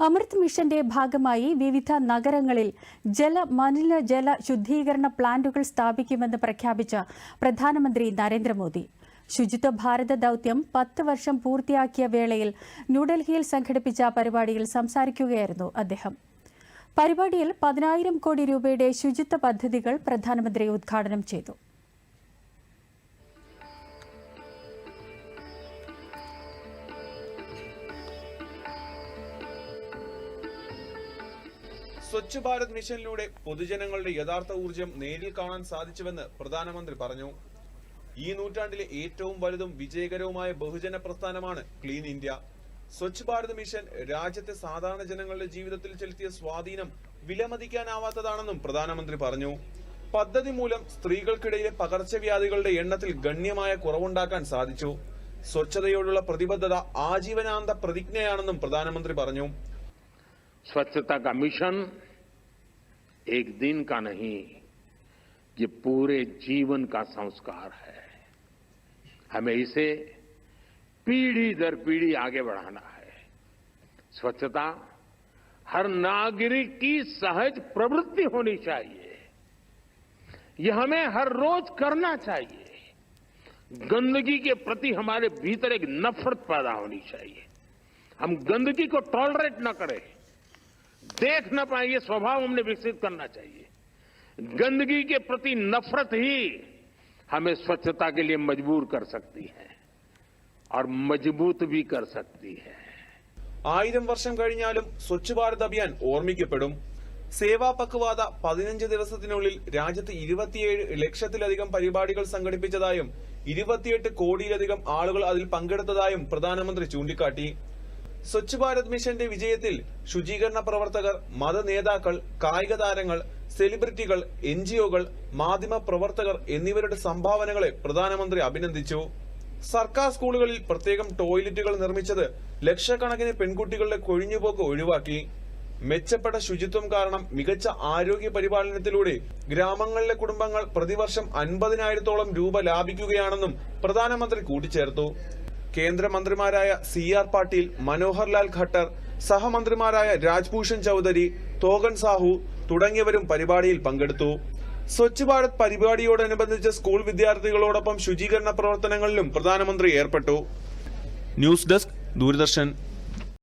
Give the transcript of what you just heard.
അമൃത് മിഷന്റെ ഭാഗമായി വിവിധ നഗരങ്ങളിൽ മലിനജല ശുദ്ധീകരണ പ്ലാന്റുകൾ സ്ഥാപിക്കുമെന്ന് പ്രഖ്യാപിച്ച പ്രധാനമന്ത്രി നരേന്ദ്രമോദി. ശുചിത്വ ഭാരത ദൌത്യം 10 വർഷം പൂർത്തിയാക്കിയ വേളയിൽ ന്യൂഡൽഹിയിൽ സംഘടിപ്പിച്ച പരിപാടിയിൽ സംസാരിക്കുകയായിരുന്നു അദ്ദേഹം. പരിപാടിയിൽ 10,000 കോടി രൂപയുടെ ശുചിത്വ പദ്ധതികൾ പ്രധാനമന്ത്രി ഉദ്ഘാടനം ചെയ്തു. സ്വച്ഛ് ഭാരത് മിഷനിലൂടെ പൊതുജനങ്ങളുടെ യഥാർത്ഥ ഊർജ്ജം നേരിൽ കാണാൻ സാധിച്ചുവെന്ന് പ്രധാനമന്ത്രി പറഞ്ഞു. ഈ നൂറ്റാണ്ടിലെ ഏറ്റവും വലുതും വിജയകരവുമായ ബഹുജന പ്രസ്ഥാനമാണ് clean India. Swachh Bharat mission രാജ്യത്തെ സാധാരണ ജനങ്ങളുടെ ജീവിതത്തിൽ ചെലുത്തിയ സ്വാധീനം വിലമതിക്കാനാവാത്തതാണെന്നും പ്രധാനമന്ത്രി പറഞ്ഞു. പദ്ധതി മൂലം സ്ത്രീകൾക്കിടയിലെ പകർച്ചവ്യാധികളുടെ എണ്ണത്തിൽ ഗണ്യമായ കുറവുണ്ടാക്കാൻ സാധിച്ചു. സ്വച്ഛതയോടുള്ള പ്രതിബദ്ധത ആജീവനാന്ത പ്രതിജ്ഞയാണെന്നും പ്രധാനമന്ത്രി പറഞ്ഞു. स्वच्छता का मिशन एक दिन का नहीं, ये पूरे जीवन का संस्कार है. हमें इसे पीढ़ी दर पीढ़ी आगे बढ़ाना है. स्वच्छता हर नागरिक की सहज प्रवृत्ति होनी चाहिए. ये हमें हर रोज करना चाहिए. गंदगी के प्रति हमारे भीतर एक नफरत पैदा होनी चाहिए. हम गंदगी को टॉलरेट न करें, देख न पाए, ये स्वभाव हमने विकसित करना चाहिए. गंदगी के प्रति नफरत ही हमें स्वच्छता के लिए मजबूर कर सकती है और मजबूत भी कर सकती है. 1000 വർഷം കഴിഞ്ഞാലും സ്വച്ഛ് ഭാരത് അഭിയാൻ ഓർമ്മിക്കപ്പെടും. സേവാ പക്വാദ 15 ദിവസത്തിനുള്ളിൽ രാജ്യത്ത് 27 ലക്ഷത്തിലധികം പരിപാടികൾ സംഘടിപ്പിച്ചതായും 28 കോടിയിലധികം ആളുകൾ അതിൽ പങ്കെടുത്തതായും പ്രധാനമന്ത്രി ചൂണ്ടിക്കാട്ടി. സ്വച്ഛ് ഭാരത് മിഷന്റെ വിജയത്തിൽ ശുചീകരണ പ്രവർത്തകർ, മത നേതാക്കൾ, കായിക താരങ്ങൾ, സെലിബ്രിറ്റികൾ, NGOകൾ, മാധ്യമ പ്രവർത്തകർ എന്നിവരുടെ സംഭാവനകളെ പ്രധാനമന്ത്രി അഭിനന്ദിച്ചു. സർക്കാർ സ്കൂളുകളിൽ പ്രത്യേകം ടോയ്ലറ്റുകൾ നിർമ്മിച്ചത് ലക്ഷക്കണക്കിന് പെൺകുട്ടികളുടെ കൊഴിഞ്ഞുപോക്ക് ഒഴിവാക്കി. മെച്ചപ്പെട്ട ശുചിത്വം കാരണം മികച്ച ആരോഗ്യ പരിപാലനത്തിലൂടെ ഗ്രാമങ്ങളിലെ കുടുംബങ്ങൾ പ്രതിവർഷം 50,000-ഓളം രൂപ ലാഭിക്കുകയാണെന്നും പ്രധാനമന്ത്രി കൂട്ടിച്ചേർത്തു. കേന്ദ്രമന്ത്രിമാരായ CR പാട്ടീൽ, മനോഹർ ലാൽ ഖട്ടർ, സഹമന്ത്രിമാരായ രാജ്ഭൂഷൺ ചൌധരി, തോഗൻ സാഹു തുടങ്ങിയവരും പരിപാടിയിൽ പങ്കെടുത്തു. സ്വച്ഛ് ഭാരത് പരിപാടിയോടനുബന്ധിച്ച് സ്കൂൾ വിദ്യാർത്ഥികളോടൊപ്പം ശുചീകരണ പ്രവർത്തനങ്ങളിലും പ്രധാനമന്ത്രി ഏർപ്പെട്ടു. News desk, Doordarshan.